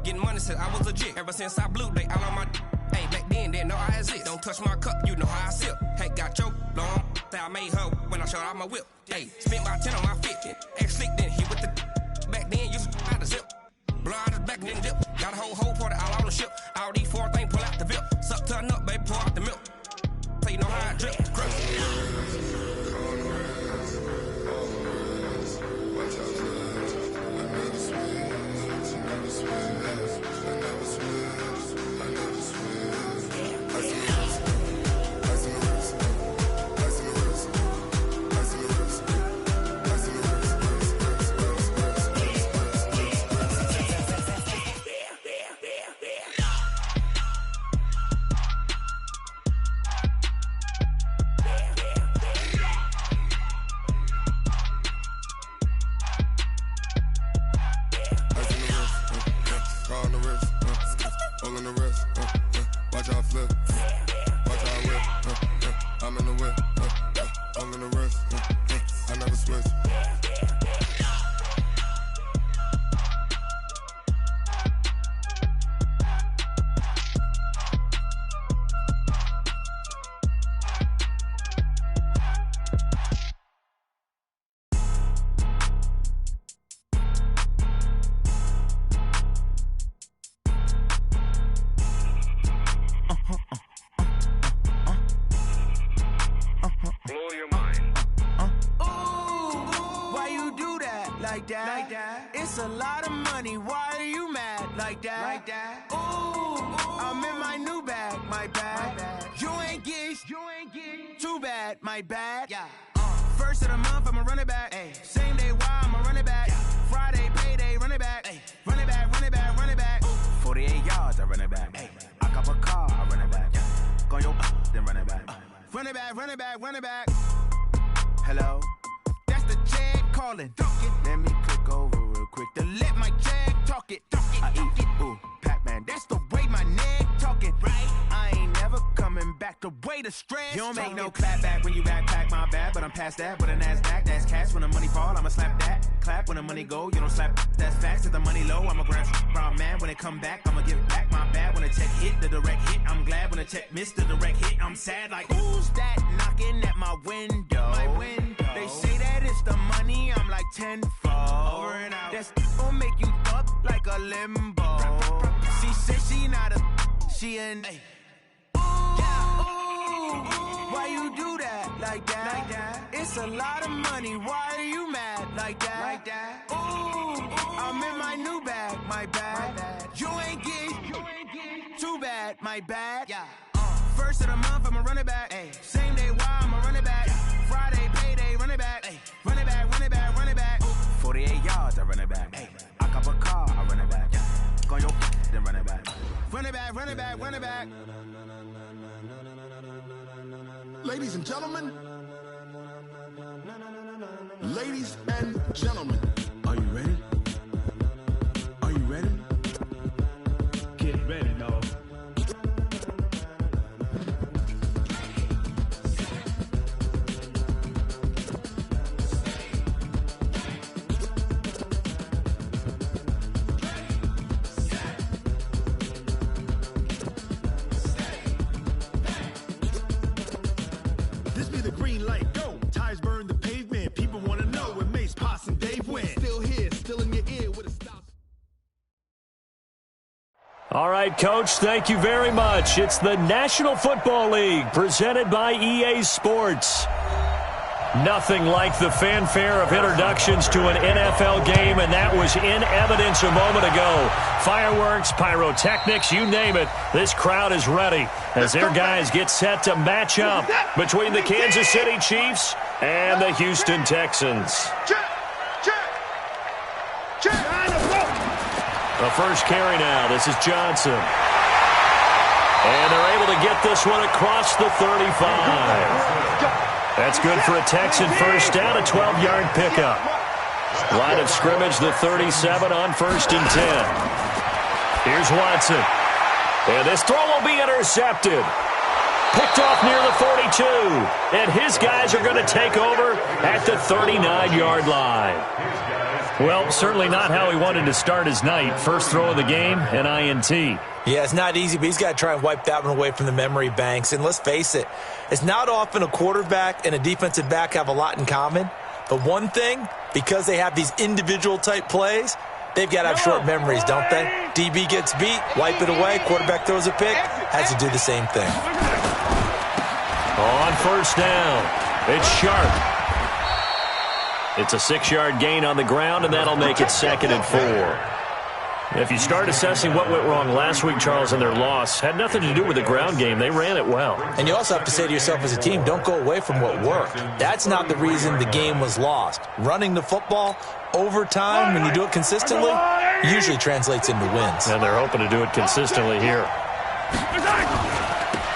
Getting money since I was legit. Ever since I blew, they all on my hey, back then, didn't know I exist. Don't touch my cup, you know how I sip. Hey, got your long. I made her when I showed out my whip. Hey, spent about 10 on my fit. Ex-slick, then hit with the back then, used to out the zip. Blow out his back, then dip. Got a whole party all on the ship. All these four things, pull out the VIP. Suck to a nut, baby, pour out the milk. So you know how I drip. It's a lot of money, why are you mad like that? Ooh, I'm in my new bag, my bad. You ain't get too bad, my bad. Yeah. First of the month, I'ma run it back. Ay. Same day, why I'ma run it back. Friday, payday, run it back. Ay. Run it back, run it back, run it back. 48 yards, I run it back. Ay. I cop a car, I run it back. Go your then run it back. Run it back, run it back, run it back. Hello? That's the check calling. Let me click over real quick to let my check talk it. I eat it, ooh, Pac-Man. That's the way my neck talking. Right? I ain't never coming back the way the stress. You don't make no clap back when you backpack, my bad. But I'm past that with a NASDAQ. That's cash when the money fall, I'ma slap that. Clap when the money go, you don't slap. That's facts. If the money low, I'ma grab brown man. When it come back, I'ma give back my bad. When the check hit, the direct hit. I'm glad when the check missed the direct hit. I'm sad like, who's that knocking at my window? My window. They say that it's the money, I'm like tenfold. Over and out. That's gon' make you up like a limbo. She said she not a, she an. Why you do that like that? It's a lot of money, why are you mad like that? Ooh, I'm in my new bag, my bad. You ain't get too bad, my bad. Yeah. First of the month, I'ma run it back. Ay. Same day, why I'ma run it back. Friday, payday, run it back. Ay. Run it back, run it back, run it back. 48 yards, I run it back. Ay. I cop a car, I run it back. Go your then run it back. Run it back, run it back, run it back. Ladies and gentlemen, ladies and gentlemen, are you ready? Are you ready? Get ready, dog. All right, Coach, thank you very much. It's the National Football League presented by EA Sports. Nothing like the fanfare of introductions to an NFL game, and that was in evidence a moment ago. Fireworks, pyrotechnics, you name it. This crowd is ready as their guys get set to match up between the Kansas City Chiefs and the Houston Texans. The first carry now. This is Johnson. And they're able to get this one across the 35. That's good for a Texan first down, a 12-yard pickup. Line of scrimmage, the 37 on 1st and 10. Here's Watson. And this throw will be intercepted. Picked off near the 42. And his guys are going to take over at the 39-yard line. Well, certainly not how he wanted to start his night. First throw of the game, an INT. Yeah, it's not easy, but he's got to try and wipe that one away from the memory banks. And let's face it, it's not often a quarterback and a defensive back have a lot in common. But one thing, because they have these individual-type plays, they've got to have short memories, don't they? DB gets beat, wipe it away, quarterback throws a pick, has to do the same thing. On first down, it's Sharp. It's a 6-yard gain on the ground, and that'll make it 2nd and 4. If you start assessing what went wrong last week, Charles, in their loss, had nothing to do with the ground game. They ran it well. And you also have to say to yourself as a team, don't go away from what worked. That's not the reason the game was lost. Running the football over time, when you do it consistently, usually translates into wins. And they're hoping to do it consistently here.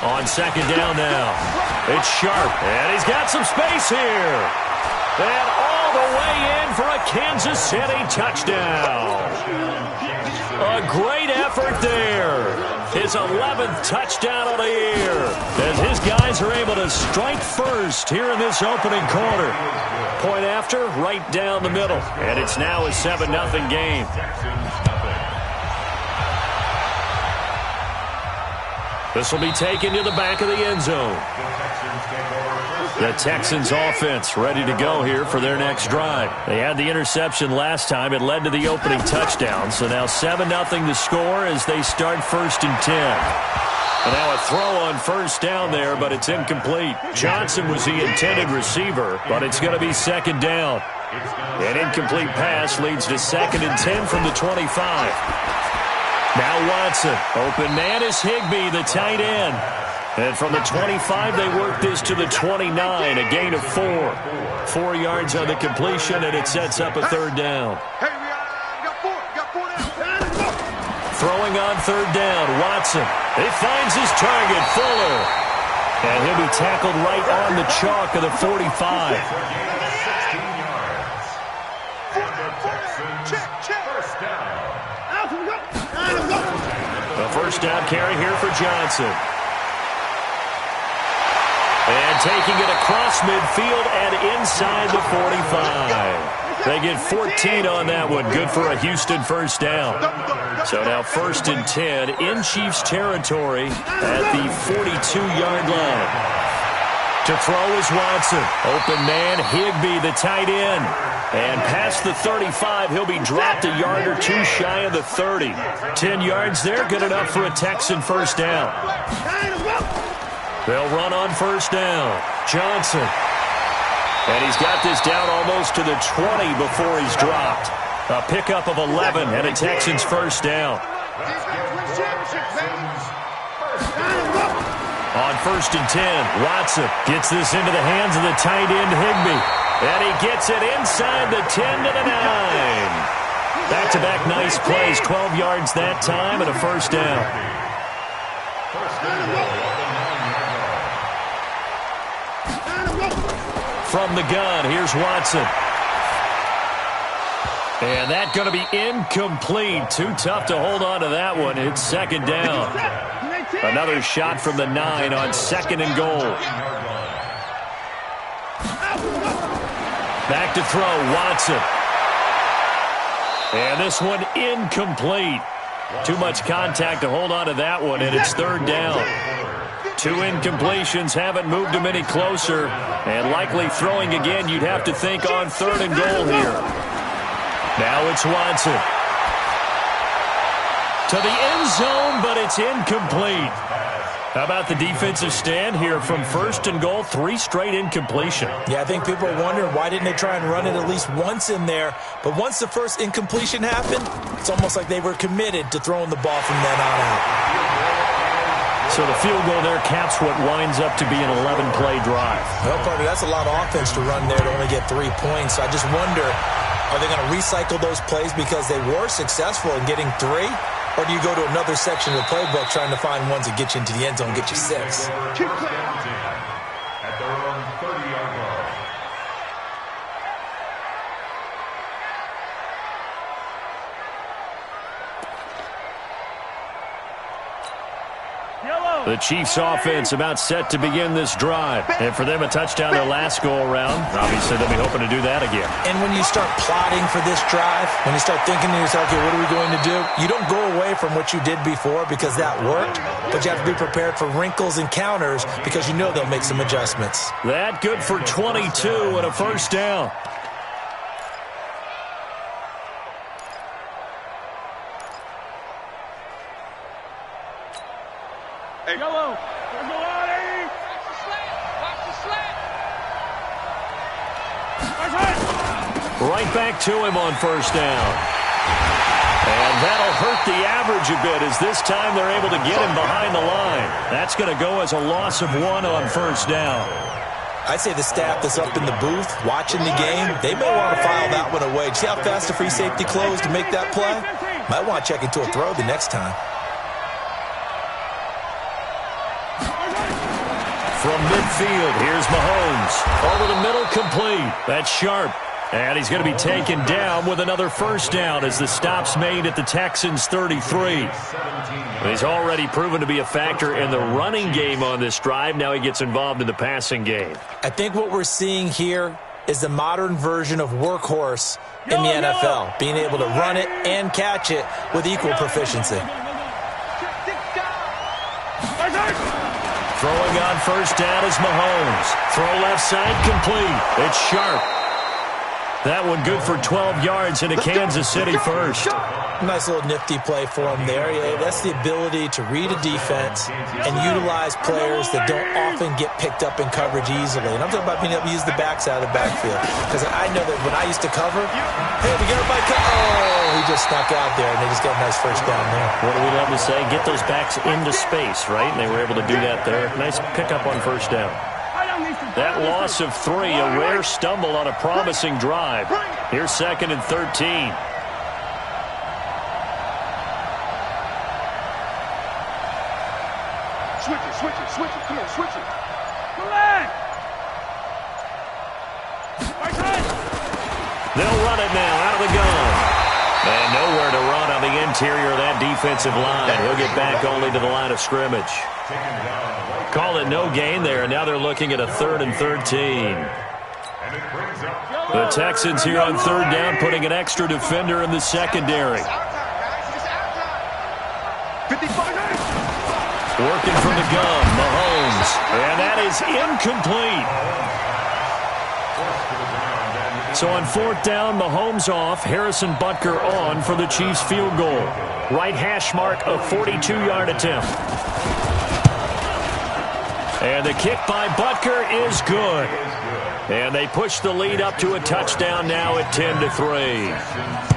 On 2nd down now, it's Sharp, and he's got some space here. And all the way in for a Kansas City touchdown. A great effort there. His 11th touchdown of the year. As his guys are able to strike first here in this opening quarter. Point after, right down the middle. And it's now a 7-0 game. This will be taken to the back of the end zone. The Texans offense ready to go here for their next drive. They had the interception last time. It led to the opening touchdown. So now 7-0 the score as they start 1st and 10. And now a throw on first down there, but it's incomplete. Johnson was the intended receiver, but it's going to be 2nd down. An incomplete pass leads to 2nd and 10 from the 25. Now Watson. Open man is Higbee, the tight end. And from the 25, they work this to the 29, a gain of 4. 4 yards on the completion, and it sets up a 3rd down. Throwing on 3rd down, Watson. He finds his target, Fuller. And he'll be tackled right on the chalk of the 45. The first down carry here for Johnson. And taking it across midfield and inside the 45. They get 14 on that one. Good for a Houston first down. So now 1st and 10 in Chiefs territory at the 42-yard line. To throw is Watson. Open man, Higbee, the tight end. And past the 35, he'll be dropped a yard or 2 shy of the 30. 10 yards there, good enough for a Texan first down. They'll run on first down. Johnson. And he's got this down almost to the 20 before he's dropped. A pickup of 11 and a Texans first down. On 1st and 10, Watson gets this into the hands of the tight end Higbee. And he gets it inside the 10 to the 9. Back-to-back nice plays, 12 yards that time and a first down. From the gun, here's Watson. And that's going to be incomplete. Too tough to hold on to that one. It's 2nd down. Another shot from the 9 on 2nd and goal. Back to throw, Watson. And this one incomplete. Too much contact to hold on to that one, and it's 3rd down. 2 incompletions haven't moved him any closer. And likely throwing again, you'd have to think on 3rd and goal here. Now it's Watson. To the end zone, but it's incomplete. How about the defensive stand here from 1st and goal, 3 straight incompletion? Yeah, I think people are wondering why didn't they try and run it at least once in there. But once the first incompletion happened, it's almost like they were committed to throwing the ball from then on out. So the field goal there caps what winds up to be an 11-play drive. Well, partner, that's a lot of offense to run there to only get 3 points. I just wonder, are they going to recycle those plays because they were successful in getting 3? Or do you go to another section of the playbook trying to find ones that get you into the end zone and get you 6? At their own 30-yard line. Yellow. The Chiefs offense about set to begin this drive. And for them, a touchdown their last go-around. Obviously, they'll be hoping to do that again. And when you start plotting for this drive, when you start thinking to yourself, okay, what are we going to do? You don't go away from what you did before because that worked, but you have to be prepared for wrinkles and counters because you know they'll make some adjustments. That good for 22 and a first down. Hey, yellow. Watch the slant. Watch the slant. Right back to him on first down. And that'll hurt the average a bit as this time they're able to get him behind the line. That's going to go as a loss of 1 on first down. I'd say the staff that's up in the booth watching the game, they may want to file that one away. See how fast the free safety closed to make that play? Might want to check into a throw the next time. From midfield, here's Mahomes. Over the middle, complete. That's Sharp. And he's going to be taken down with another first down as the stop's made at the Texans' 33. He's already proven to be a factor in the running game on this drive. Now he gets involved in the passing game. I think what we're seeing here is the modern version of workhorse in the NFL, being able to run it and catch it with equal proficiency. Throwing on first down is Mahomes. Throw left side, complete. It's Sharp. That one good for 12 yards into Kansas City first. Nice little nifty play for him there. Yeah, that's the ability to read a defense and utilize players that don't often get picked up in coverage easily. And I'm talking about being able to use the backside of the backfield. Because I know that when I used to cover, hey, we get everybody oh, he just snuck out there, and they just got a nice first down there. What do we love to say? Get those backs into space, right? And they were able to do that there. Nice pickup on first down. That loss of 3, a rare stumble on a promising drive. Here's 2nd and 13. Switch it. Come on, switch it. Collect. They'll run it now out of the gun. And nowhere to run on the interior of that defensive line. He'll get back only to the line of scrimmage. Call it no gain there, and now they're looking at a 3rd and 13. The Texans here on 3rd down, putting an extra defender in the secondary. Working from the gun, Mahomes. And that is incomplete. So on 4th down, Mahomes off, Harrison Butker on for the Chiefs field goal. Right hash mark, a 42-yard attempt. And the kick by Butker is good. And they push the lead up to a touchdown now at 10-3.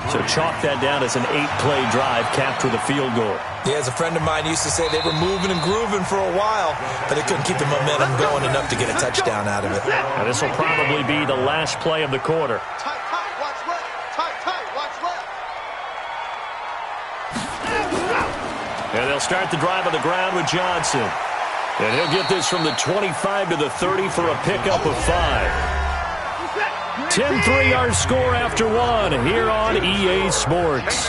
So chalk that down as an 8-play drive capped with a field goal. Yeah, as a friend of mine used to say, they were moving and grooving for a while, but they couldn't keep the momentum going enough to get a touchdown out of it. Now this will probably be the last play of the quarter. Tight, watch left. Tight, watch left. And they'll start the drive on the ground with Johnson. And he'll get this from the 25 to the 30 for a pickup of 5. 10-3 our score after 1 here on EA Sports.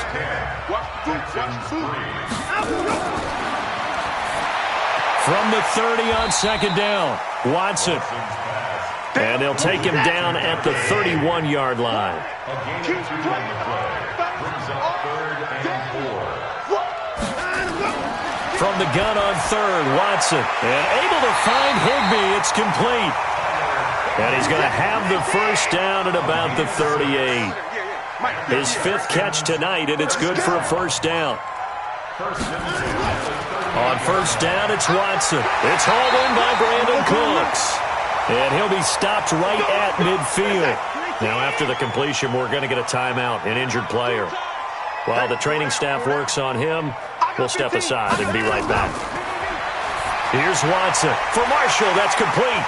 From the 30 on 2nd down, Watson. And they'll take him down at the 31-yard line. From the gun on 3rd, Watson. And able to find Higbee. It's complete. And he's going to have the first down at about the 38. His 5th catch tonight, and it's good for a first down. On first down, it's Watson. It's hauled in by Brandon Cooks. And he'll be stopped right at midfield. Now, after the completion, we're going to get a timeout, an injured player. While the training staff works on him, we'll step aside and be right back. Here's Watson for Marshall. That's complete.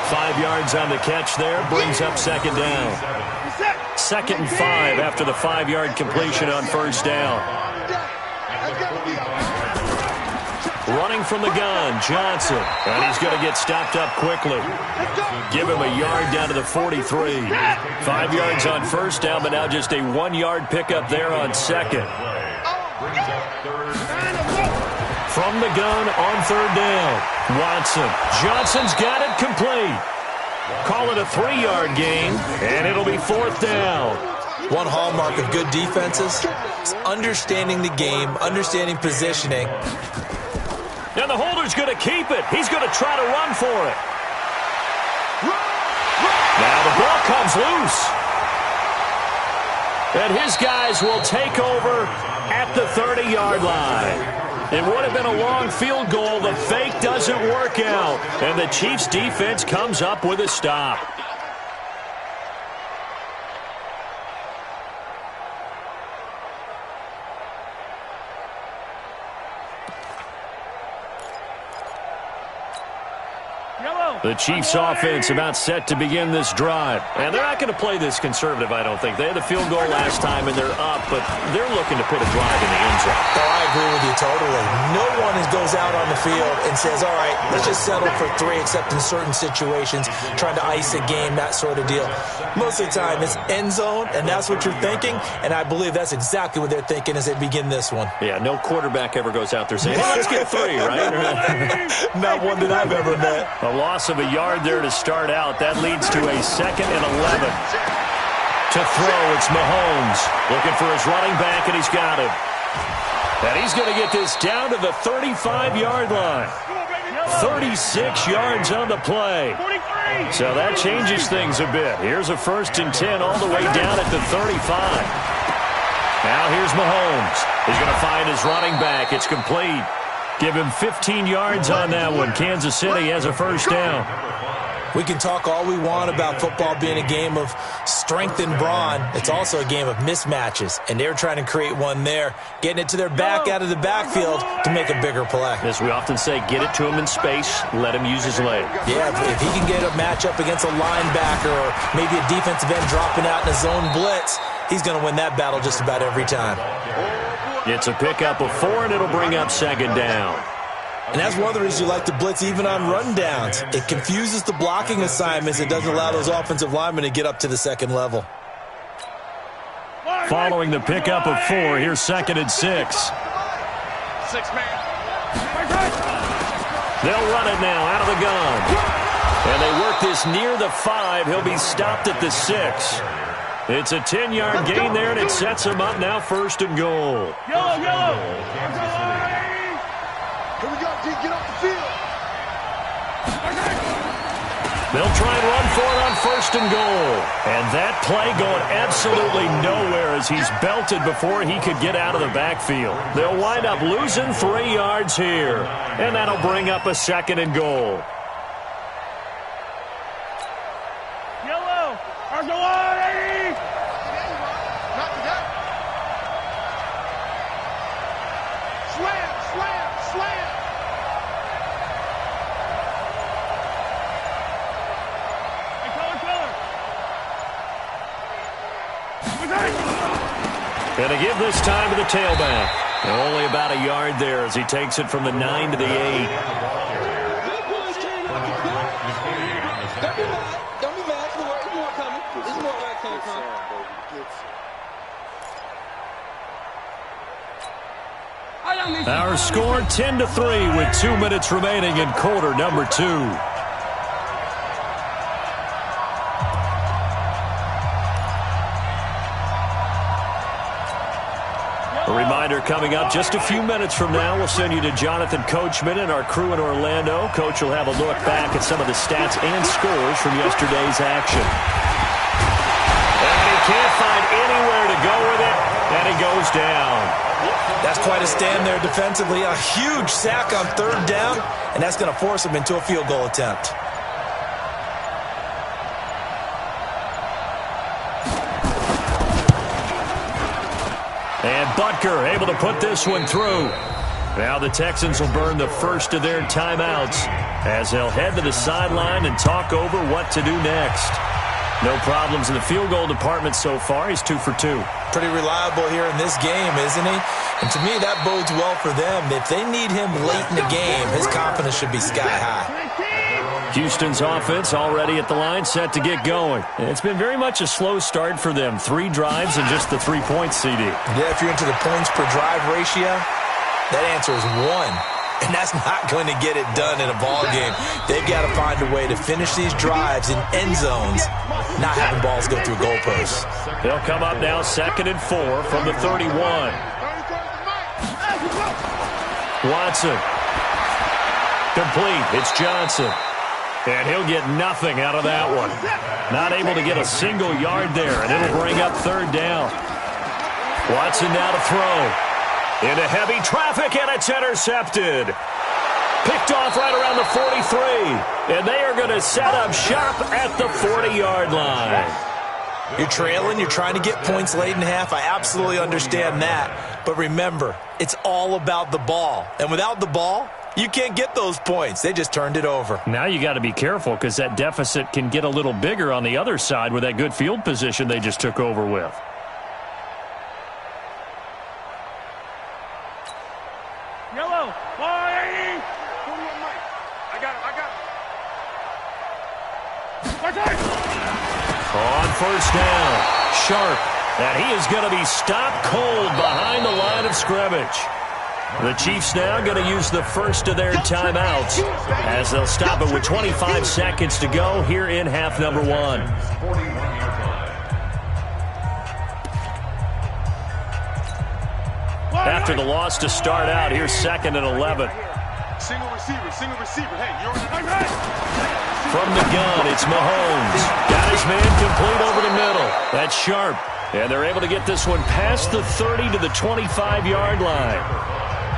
5 yards on the catch there. Brings up 2nd down. 2nd and 5 after the 5-yard completion on first down. Running from the gun, Johnson. And he's going to get stopped up quickly. Give him a yard down to the 43. 5 yards on first down, but now just a 1-yard pickup there on 2nd. from the gun on 3rd down. Watson. Johnson's got it complete. Call it a 3-yard gain, and it'll be 4th down. One hallmark of good defenses is understanding the game, understanding positioning. And the holder's going to keep it. He's going to try to run for it. Now the ball comes loose. And his guys will take over at the 30-yard line. It would have been a long field goal. The fake doesn't work out. And the Chiefs' defense comes up with a stop. The Chiefs' offense about set to begin this drive. And they're not going to play this conservative, I don't think. They had the field goal last time, and they're up, but they're looking to put a drive in the end zone. Oh, I agree with you totally. No one goes out on the field and says, all right, let's just settle for 3, except in certain situations, trying to ice a game, that sort of deal. Most of the time, it's end zone, and that's what you're thinking, and I believe that's exactly what they're thinking as they begin this one. Yeah, no quarterback ever goes out there saying, hey, let's get 3, right? Not one that I've ever met. A loss of a yard there to start out. That leads to a 2nd and 11. To throw, it's Mahomes looking for his running back, and he's got him. And he's going to get this down to the 35-yard line. 36 yards on the play. So that changes things a bit. Here's a 1st and 10 all the way down at the 35. Now here's Mahomes. He's going to find his running back. It's complete. Give him 15 yards on that one. Kansas City has a 1st down. We can talk all we want about football being a game of strength and brawn. It's also a game of mismatches, and they're trying to create one there, getting it to their back out of the backfield to make a bigger play. As we often say, get it to him in space, let him use his leg. Yeah, if he can get a matchup against a linebacker or maybe a defensive end dropping out in a zone blitz, he's going to win that battle just about every time. It's a pickup of 4, and it'll bring up 2nd down. And that's one of the reasons you like to blitz even on rundowns. It confuses the blocking assignments. It doesn't allow those offensive linemen to get up to the 2nd level. Following the pickup of 4, here's 2nd and 6. 6-man. They'll run it now out of the gun. And they work this near the 5. He'll be stopped at the 6. It's a 10-yard gain there, and it sets him up now 1st and goal. Yellow. Here we go, D. Get off the field. They'll try and run for it on 1st and goal. And that play going absolutely nowhere as he's belted before he could get out of the backfield. They'll wind up losing 3 yards here. And that'll bring up a 2nd and goal. Yellow. Argolani. Not today. Slam. And to give this time to the tailback. Only about a yard there as he takes it from the 9 to the 8. Don't be mad. There's more coming. There's more where that came from. Our score 10-3 with 2 minutes remaining in quarter number 2. A reminder coming up just a few minutes from now, we'll send you to Jonathan Coachman and our crew in Orlando. Coach will have a look back at some of the stats and scores from yesterday's action. And he can't find anywhere to go with it, and he goes down. That's quite a stand there defensively. A huge sack on 3rd down, and that's going to force him into a field goal attempt. And Butker able to put this one through. Now the Texans will burn the first of their timeouts as they'll head to the sideline and talk over what to do next. No problems in the field goal department so far. He's 2 for 2. Pretty reliable here in this game, isn't he? And to me, that bodes well for them. If they need him late in the game, his confidence should be sky high. Houston's offense already at the line, set to get going. It's been very much a slow start for them. 3 drives and just the 3 points, CD. Yeah, if you're into the points per drive ratio, that answer is 1. And that's not going to get it done in a ball game. They've got to find a way to finish these drives in end zones, not having balls go through goalposts. They'll come up now 2nd and 4 from the 31. Watson. Complete. It's Johnson. And he'll get nothing out of that one. Not able to get a single yard there, and it'll bring up 3rd down. Watson now to throw. Into heavy traffic, and it's intercepted. Picked off right around the 43. And they are going to set up shop at the 40-yard line. You're trailing. You're trying to get points late in half. I absolutely understand that. But remember, it's all about the ball. And without the ball, you can't get those points. They just turned it over. Now you got to be careful because that deficit can get a little bigger on the other side with that good field position they just took over with. Yellow. 480. I got him. On 1st down, Sharp. And he is going to be stopped cold behind the line of scrimmage. The Chiefs now going to use the first of their timeouts as they'll stop it with 25 seconds to go here in half number 1. After the loss to start out, here's 2nd and 11. Single receiver. Hey, you're right. From the gun, it's Mahomes. Got his man complete over the middle. That's Sharp. And they're able to get this one past the 30 to the 25-yard line.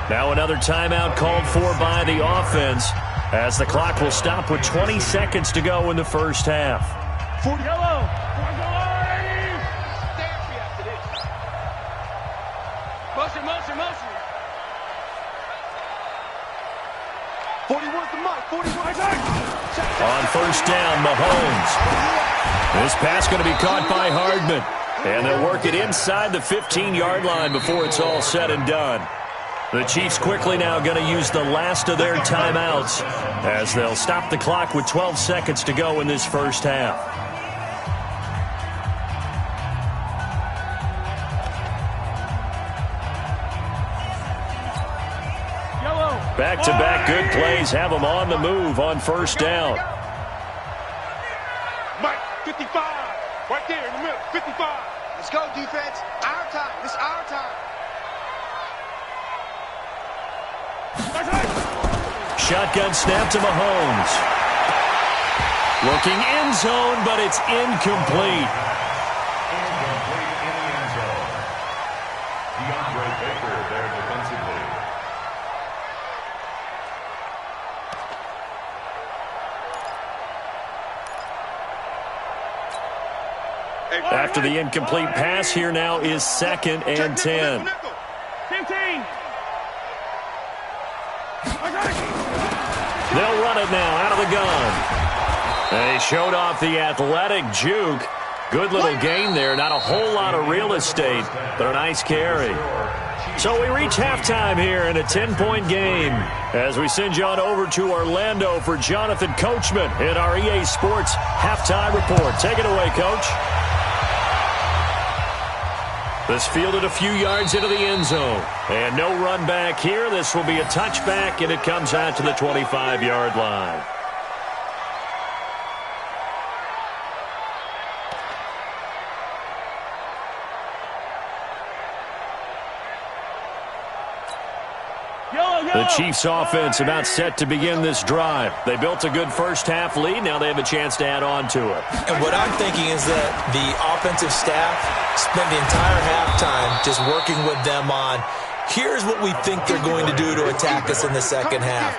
Now another timeout called for by the offense as the clock will stop with 20 seconds to go in the first half. Yellow. 41's the mic. 41's on 1st down, Mahomes. This pass going to be caught by Hardman. And they'll work it inside the 15-yard line before it's all said and done. The Chiefs quickly now going to use the last of their timeouts as they'll stop the clock with 12 seconds to go in this first half. Back-to-back good plays have them on the move on 1st down. Mike, 55. Right there in the middle, 55. Let's go, defense. Our time. It's our time. Shotgun snap to Mahomes. Looking end zone, but it's incomplete. Incomplete in the end zone. DeAndre Baker there defensively. After the incomplete pass, here now is 2nd and 10. 15. They'll run it now out of the gun. They showed off the athletic juke. Good little gain there. Not a whole lot of real estate, but a nice carry. So we reach halftime here in a 10-point game as we send you on over to Orlando for Jonathan Coachman in our EA Sports Halftime Report. Take it away, Coach. This fielded a few yards into the end zone. And no run back here. This will be a touchback, and it comes out to the 25-yard line. The Chiefs offense about set to begin this drive. They built a good first half lead. Now they have a chance to add on to it. And what I'm thinking is that the offensive staff spent the entire halftime just working with them on, here's what we think they're going to do to attack us in the second half.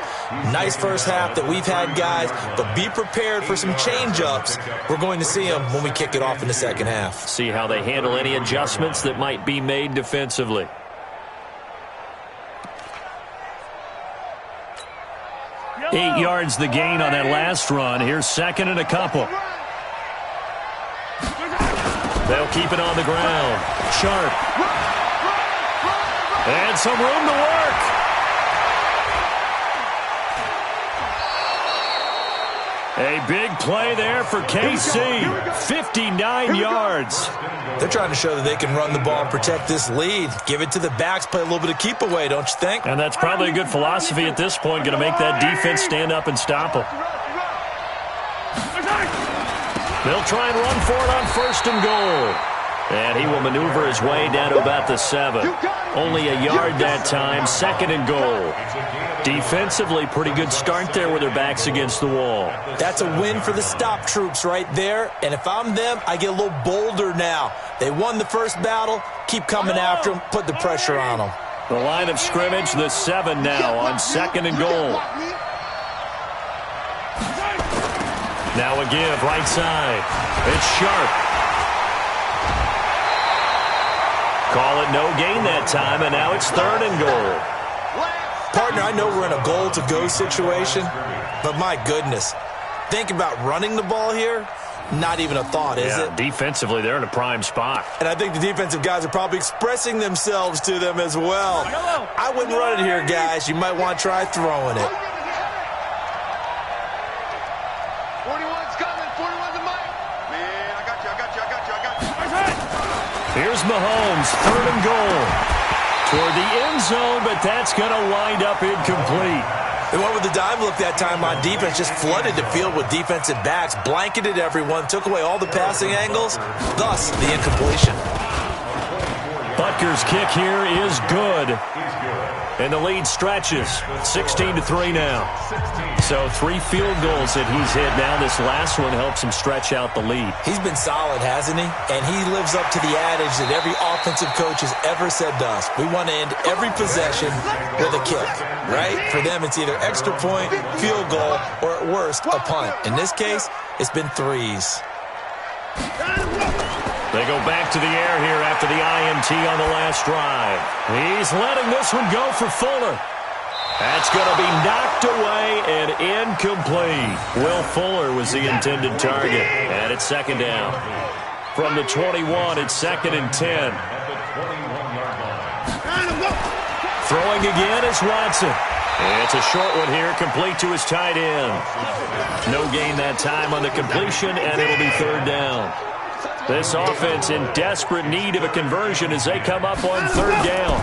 Nice first half that we've had, guys, but be prepared for some change-ups. We're going to see them when we kick it off in the second half. See how they handle any adjustments that might be made defensively. Eight yards the gain on that last run. Here's 2nd and a couple. They'll keep it on the ground. Sharp. And some room to work. A big play there for KC. 59 yards. They're trying to show that they can run the ball and protect this lead. Give it to the backs, play a little bit of keep away, don't you think? And that's probably a good philosophy at this point. Going to make that defense stand up and stop them. They'll try and run for it on 1st and goal. And he will maneuver his way down to about the 7. Only a yard that time, 2nd and goal. Defensively, pretty good start there with their backs against the wall. That's a win for the stop troops right there. And if I'm them, I get a little bolder now. They won the first battle. Keep coming after them. Put the pressure on them. The line of scrimmage, the 7 now on 2nd and goal. Now a give, right side. It's Sharp. Call it no gain that time, and now it's 3rd and goal. Partner, I know we're in a goal-to-go situation, but my goodness, think about running the ball here. Not even a thought, is it? Defensively, they're in a prime spot. And I think the defensive guys are probably expressing themselves to them as well. I wouldn't run it here, guys. You might want to try throwing it. 41's coming. 41's a mic. Man, I got you. Here's Mahomes, 3rd and goal. Toward the end zone, but that's going to wind up incomplete. They went with the dime look that time on defense, just flooded the field with defensive backs, blanketed everyone, took away all the passing angles, thus the incompletion. Butker's kick here is good. And the lead stretches, 16-3 now. So 3 field goals that he's hit now. This last one helps him stretch out the lead. He's been solid, hasn't he? And he lives up to the adage that every offensive coach has ever said to us. We want to end every possession with a kick, right? For them, it's either extra point, field goal, or at worst, a punt. In this case, it's been 3s. They go back to the air here after the INT on the last drive. He's letting this one go for Fuller. That's going to be knocked away and incomplete. Will Fuller was the intended target. And it's 2nd down. From the 21, it's 2nd and 10. Throwing again is Watson. It's a short one here, complete to his tight end. No gain that time on the completion, and it'll be 3rd down. This offense in desperate need of a conversion as they come up on 3rd down.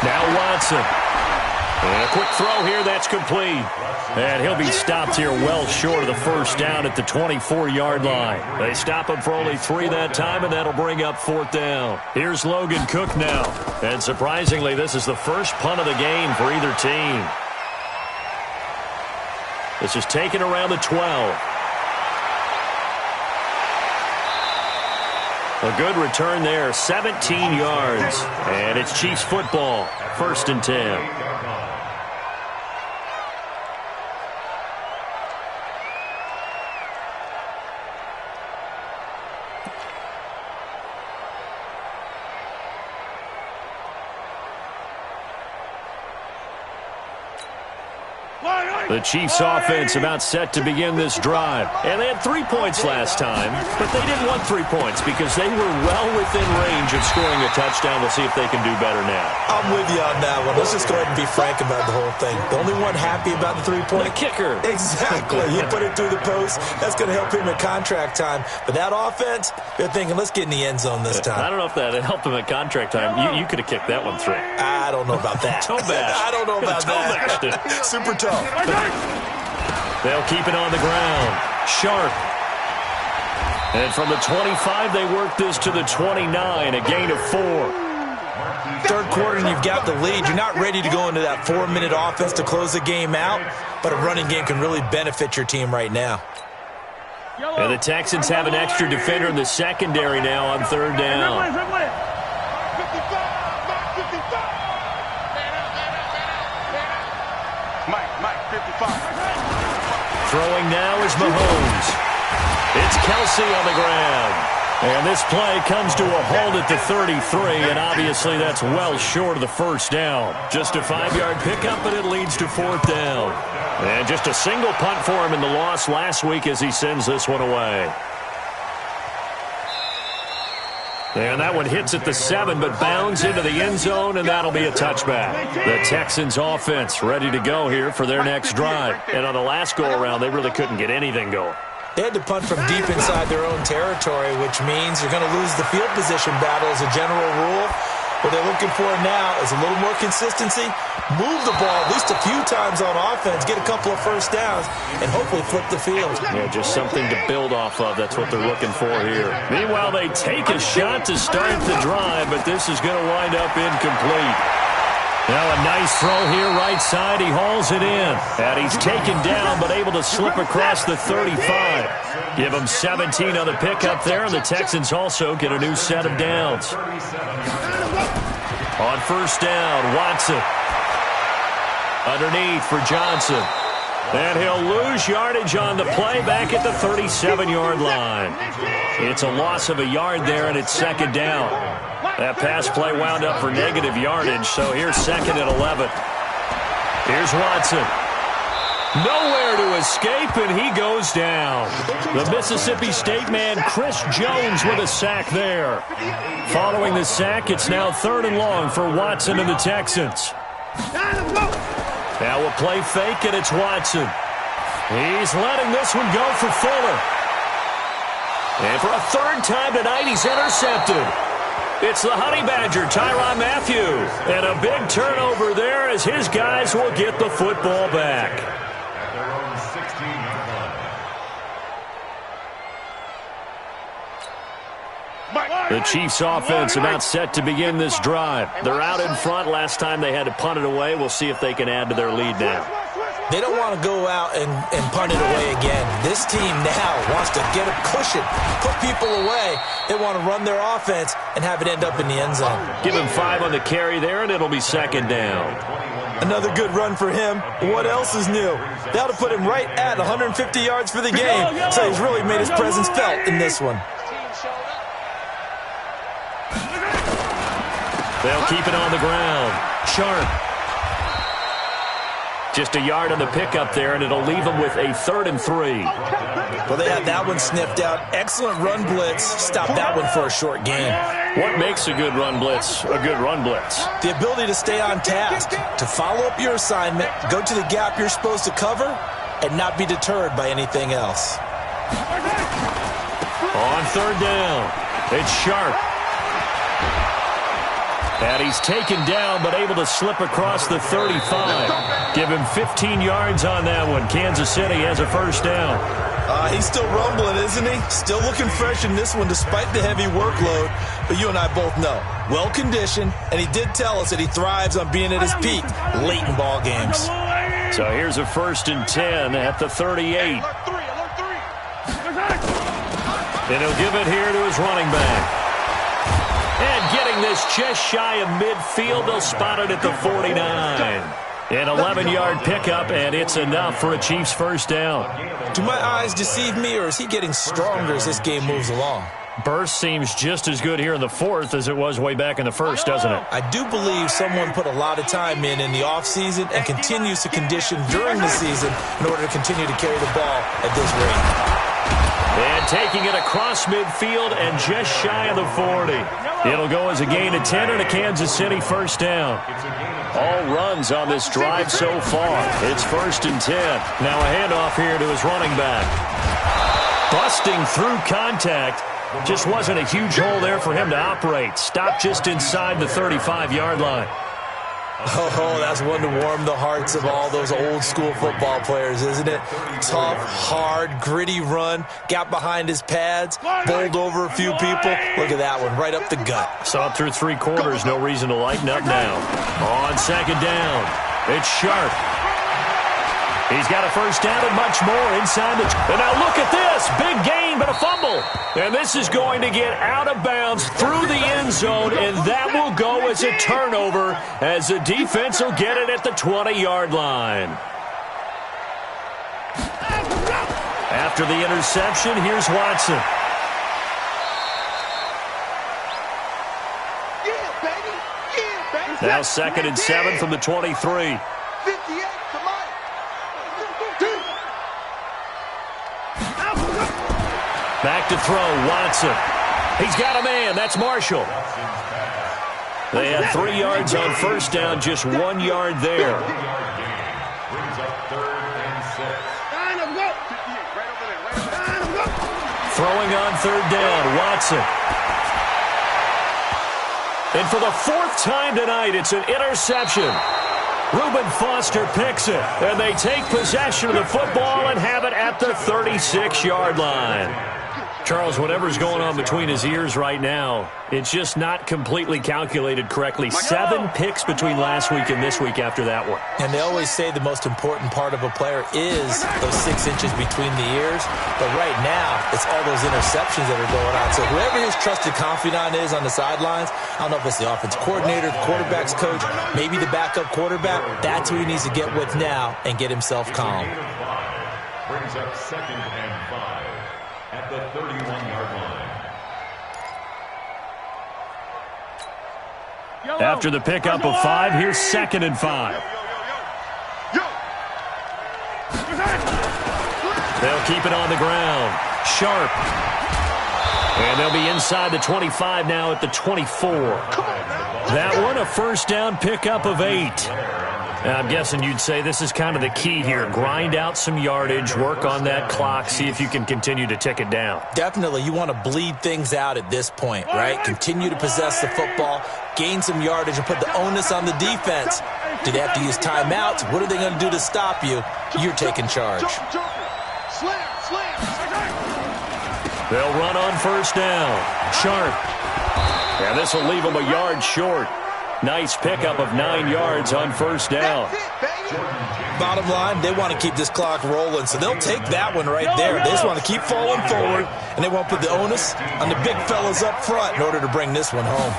Now Watson. And a quick throw here, that's complete. And he'll be stopped here well short of the 1st down at the 24-yard line. They stop him for only 3 that time, and that'll bring up 4th down. Here's Logan Cook now. And surprisingly, this is the first punt of the game for either team. This is taken around the 12. A good return there, 17 yards. And it's Chiefs football, 1st and 10. The Chiefs offense about set to begin this drive. And they had 3 points last time, but they didn't want 3 points because they were well within range of scoring a touchdown. We'll see if they can do better now. I'm with you on that one. Let's just go ahead and be frank about the whole thing. The only one happy about the 3-point? The kicker. Exactly. You put it through the post. That's going to help him at contract time. But that offense, they're thinking, let's get in the end zone this time. I don't know if that helped him at contract time. You could have kicked that one through. I don't know about that. Toe bash. I don't know about that. Super toe. They'll keep it on the ground. Sharp. And from the 25, they work this to the 29, a gain of 4. 3rd quarter and you've got the lead. You're not ready to go into that 4-minute offense to close the game out, but a running game can really benefit your team right now. And the Texans have an extra defender in the secondary now on 3rd down. Mike, 55. Throwing now is Mahomes. It's Kelsey on the ground. And this play comes to a halt at the 33, and obviously that's well short of the 1st down. Just a 5-yard pickup, but it leads to 4th down. And just a single punt for him in the loss last week as he sends this one away. And that one hits at the 7, but bounds into the end zone, and that'll be a touchback. The Texans offense ready to go here for their next drive. And on the last go-around, they really couldn't get anything going. They had to punt from deep inside their own territory, which means you're going to lose the field position battle as a general rule. What they're looking for now is a little more consistency, move the ball at least a few times on offense, get a couple of first downs, and hopefully flip the field. Yeah, just something to build off of. That's what they're looking for here. Meanwhile, they take a shot to start the drive, but this is going to wind up incomplete. Now a nice throw here right side. He hauls it in. And he's taken down but able to slip across the 35. Give him 17 on the pickup there, and the Texans also get a new set of downs. On first down, Watson. Underneath for Johnson. And he'll lose yardage on the play back at the 37-yard line. It's a loss of a yard there, and it's second down. That pass play wound up for negative yardage, so here's second and 11. Here's Watson. Nowhere to escape, and he goes down. The Mississippi State man, Chris Jones, with a sack there. Following the sack, it's now third and long for Watson and the Texans. Now a play fake, and it's Watson. He's letting this one go for Fuller. And for a third time tonight, he's intercepted. It's the Honey Badger, Tyrann Mathieu. And a big turnover there as his guys will get the football back. At their own 16-yard line. The Chiefs offense about set to begin this drive. They're out in front. Last time they had to punt it away. We'll see if they can add to their lead now. They don't want to go out and punt it away again. This team now wants to get a cushion, put people away. They want to run their offense and have it end up in the end zone. Give him 5 on the carry there, and it'll be second down. Another good run for him. What else is new? That'll put him right at 150 yards for the game. So he's really made his presence felt in this one. They'll keep it on the ground. Sharp. Just a yard on the pickup there, and it'll leave them with a 3rd and 3. Well, they had that one sniffed out. Excellent run blitz. Stop that one for a short gain. What makes a good run blitz a good run blitz? The ability to stay on task, to follow up your assignment, go to the gap you're supposed to cover, and not be deterred by anything else. On third down, it's Sharp. And he's taken down but able to slip across the 35. Give him 15 yards on that one. Kansas City has a first down. He's still rumbling, isn't he? Still looking fresh in this one despite the heavy workload. But you and I both know, well-conditioned, and he did tell us that he thrives on being at his peak late in ball games. So here's a 1st and 10 at the 38. And he'll give it here to his running back. And getting this just shy of midfield, they'll spot it at the 49. An 11-yard pickup, and it's enough for a Chiefs first down. Do my eyes deceive me, or is he getting stronger as this game moves along? Burst seems just as good here in the 4th as it was way back in the 1st, doesn't it? I do believe someone put a lot of time in the offseason and continues to condition during the season in order to continue to carry the ball at this rate. And taking it across midfield and just shy of the 40. It'll go as a gain of 10 and a Kansas City first down. All runs on this drive so far. It's 1st and 10. Now a handoff here to his running back. Busting through contact. Just wasn't a huge hole there for him to operate. Stopped just inside the 35-yard line. Oh, that's one to warm the hearts of all those old-school football players, isn't it? Tough, hard, gritty run, got behind his pads, bowled over a few people. Look at that one, right up the gut. Saw it through 3 quarters, no reason to lighten up now. On second down, it's Sharp. He's got a first down and much more inside the... And now look at this, big gain, but a fumble. And this is going to get out of bounds through the end zone, and that will go as a turnover as the defense will get it at the 20-yard line. After the interception, here's Watson. Now 2nd and 7 from the 23. Back to throw, Watson. He's got a man. That's Marshall. They had 3 yards on first down, just 1 yard there. Brings up 3rd and 6. Throwing on 3rd down, Watson. And for the 4th time tonight, it's an interception. Reuben Foster picks it, and they take possession of the football and have it at the 36-yard line. Charles, whatever's going on between his ears right now, it's just not completely calculated correctly. 7 picks between last week and this week after that one. And they always say the most important part of a player is those 6 inches between the ears. But right now, it's all those interceptions that are going on. So whoever his trusted confidant is on the sidelines, I don't know if it's the offense coordinator, the quarterback's coach, maybe the backup quarterback, that's who he needs to get with now and get himself calm. Brings up 2nd and 5 at the 31-yard line. After the pickup of 5, here's 2nd and 5. They'll keep it on the ground. Sharp. And they'll be inside the 25 now at the 24. That one, a first down pickup of 8. I'm guessing you'd say this is kind of the key here. Grind out some yardage, work on that clock, see if you can continue to tick it down. Definitely, you want to bleed things out at this point, right? Continue to possess the football, gain some yardage, and put the onus on the defense. Do they have to use timeouts? What are they going to do to stop you? You're taking charge. They'll run on first down. Sharp. Yeah, this will leave them a yard short. Nice pickup of 9 yards on first down. Bottom line, they want to keep this clock rolling, so they'll take that one right there. They just want to keep falling forward, and they won't put the onus on the big fellas up front in order to bring this one home.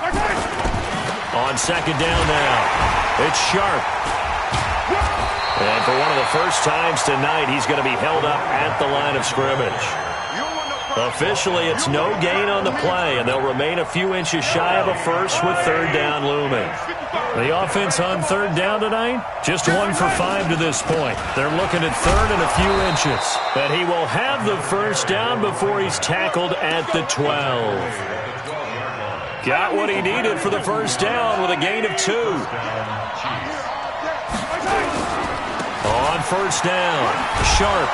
On second down now, it's Sharp. And for one of the first times tonight, he's going to be held up at the line of scrimmage. Officially, it's no gain on the play, and they'll remain a few inches shy of a first with 3rd down looming. The offense on 3rd down tonight, just 1 for 5 to this point. They're looking at 3rd and a few inches. But he will have the first down before he's tackled at the 12. Got what he needed for the first down with a gain of 2. On first down, Sharp.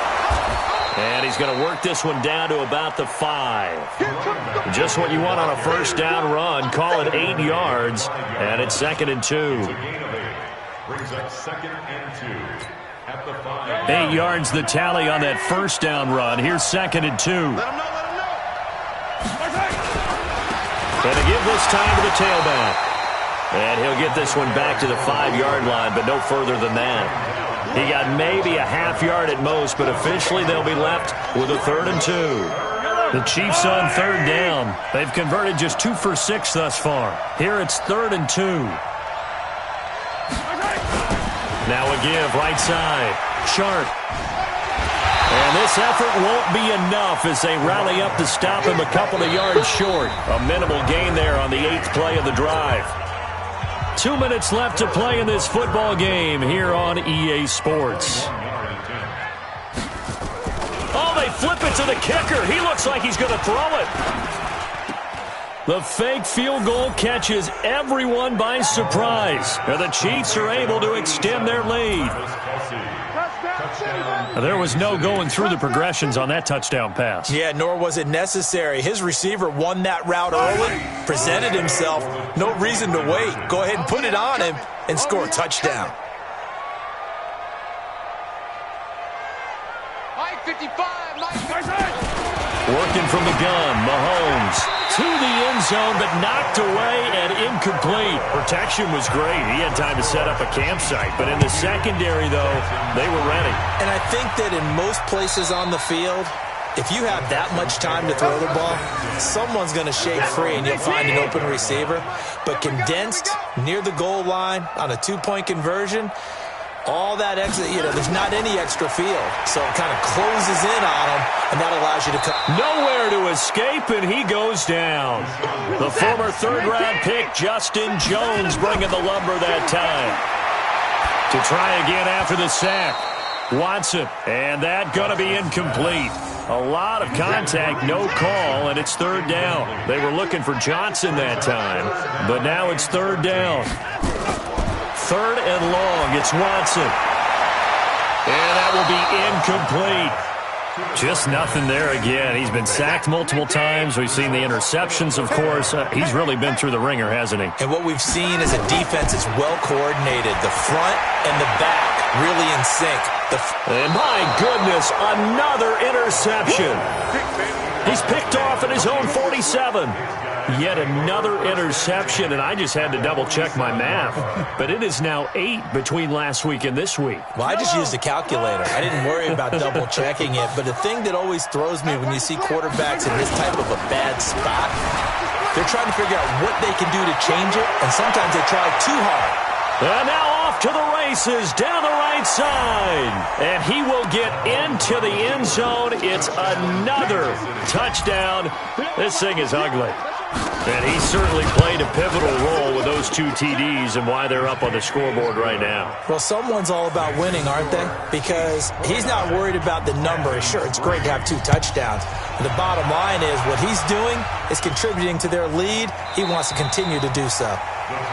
And he's going to work this one down to about the 5. Just what you want on a first down run. Call it 8 yards, and it's 2nd and 2. Brings up 2nd and 2 at the 5. 8 yards the tally on that first down run. Here's 2nd and 2. And a give this time to the tailback. And he'll get this one back to the 5-yard line, but no further than that. He got maybe a half yard at most, but officially they'll be left with a 3rd and 2. The Chiefs on 3rd down. They've converted just 2 for 6 thus far. Here it's 3rd and 2. Now a give right side. Sharp. And this effort won't be enough as they rally up to stop him a couple of yards short. A minimal gain there on the 8th play of the drive. 2 minutes left to play in this football game here on EA Sports. Oh, they flip it to the kicker. He looks like he's going to throw it. The fake field goal catches everyone by surprise. And the Chiefs are able to extend their lead. There was no going through the progressions on that touchdown pass. Yeah, nor was it necessary. His receiver won that route early, presented himself. No reason to wait. Go ahead and put it on him and score a touchdown. Working from the gun, Mahomes to the end zone, but knocked away and incomplete. Protection was great. He had time to set up a campsite, but in the secondary, though, they were ready. And I think that in most places on the field, if you have that much time to throw the ball, someone's going to shake free and you'll find an open receiver. But condensed near the goal line on a 2-point conversion, all that extra, there's not any extra field. So it kind of closes in on him, and that allows you to come. Nowhere to escape, and he goes down. The former 3rd-round pick, Justin Jones, bringing the lumber that time. To try again after the sack. Watson, and that going to be incomplete. A lot of contact, no call, and it's third down. They were looking for Johnson that time, but now it's third down. Third and long, it's Watson. And that will be incomplete. Just nothing there again. He's been sacked multiple times. We've seen the interceptions, of course. He's really been through the ringer, hasn't he? And what we've seen is a defense that's well coordinated. The front and the back really in sync. And my goodness, another interception. He's picked off at his own 47. Yet another interception, and I just had to double-check my math. But it is now 8 between last week and this week. Well, I just used a calculator. I didn't worry about double-checking it. But the thing that always throws me when you see quarterbacks in this type of a bad spot, they're trying to figure out what they can do to change it, and sometimes they try too hard. And now off to the races, down the right side. And he will get into the end zone. It's another touchdown. This thing is ugly. And he certainly played a pivotal role with those 2 TDs and why they're up on the scoreboard right now. Well, someone's all about winning, aren't they? Because he's not worried about the number. Sure, it's great to have 2 touchdowns. But the bottom line is what he's doing is contributing to their lead. He wants to continue to do so.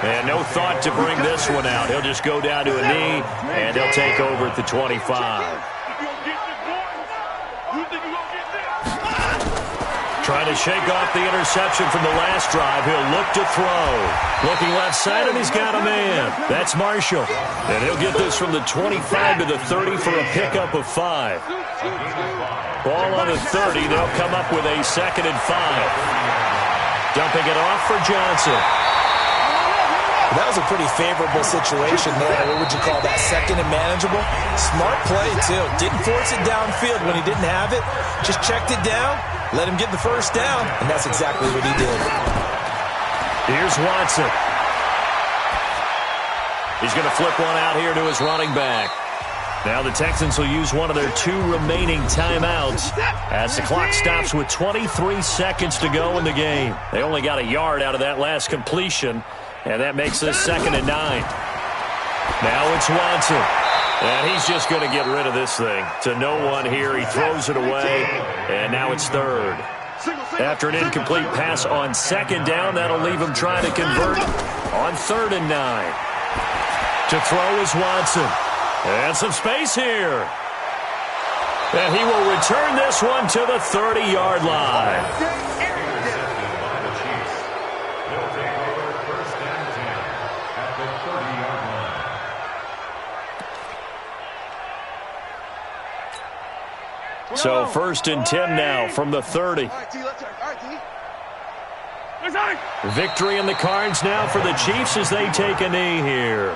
And no thought to bring this one out. He'll just go down to a knee, and he'll take over at the 25. Trying to shake off the interception from the last drive. He'll look to throw. Looking left side, and he's got a man. That's Marshall. And he'll get this from the 25 to the 30 for a pickup of 5. Ball on the 30. They'll come up with a 2nd and 5. Dumping it off for Johnson. That was a pretty favorable situation there. What would you call that? 2nd and manageable? Smart play, too. Didn't force it downfield when he didn't have it. Just checked it down, let him get the first down, and that's exactly what he did. Here's Watson. He's going to flip one out here to his running back. Now the Texans will use one of their 2 remaining timeouts as the clock stops with 23 seconds to go in the game. They only got a yard out of that last completion, and that makes this 2nd and 9. Now it's Watson. And he's just going to get rid of this thing. To no one here. He throws it away, and now it's 3rd. After an incomplete pass on 2nd down, that'll leave him trying to convert on 3rd and 9. To throw is Watson. And some space here. And he will return this one to the 30-yard line. So 1st and 10 now from the 30. Victory in the cards now for the Chiefs as they take a knee here.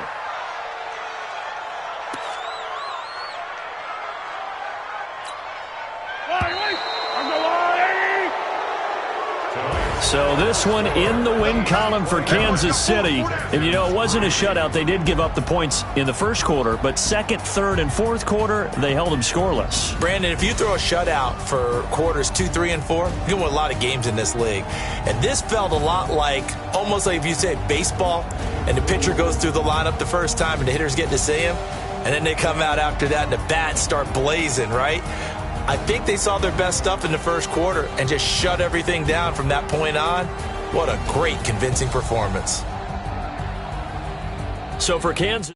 So this one in the win column for Kansas City. And, you know, it wasn't a shutout. They did give up the points in the first quarter, but 2nd, 3rd, and 4th quarter, they held them scoreless. Brandon, if you throw a shutout for quarters 2, 3, and 4, you can win a lot of games in this league. And this felt a lot like, almost like if you say baseball, and the pitcher goes through the lineup the first time and the hitters get to see him, and then they come out after that and the bats start blazing, right? I think they saw their best stuff in the first quarter and just shut everything down from that point on. What a great, convincing performance. So for Kansas,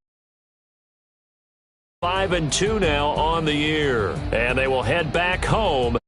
5-2 now on the year. And they will head back home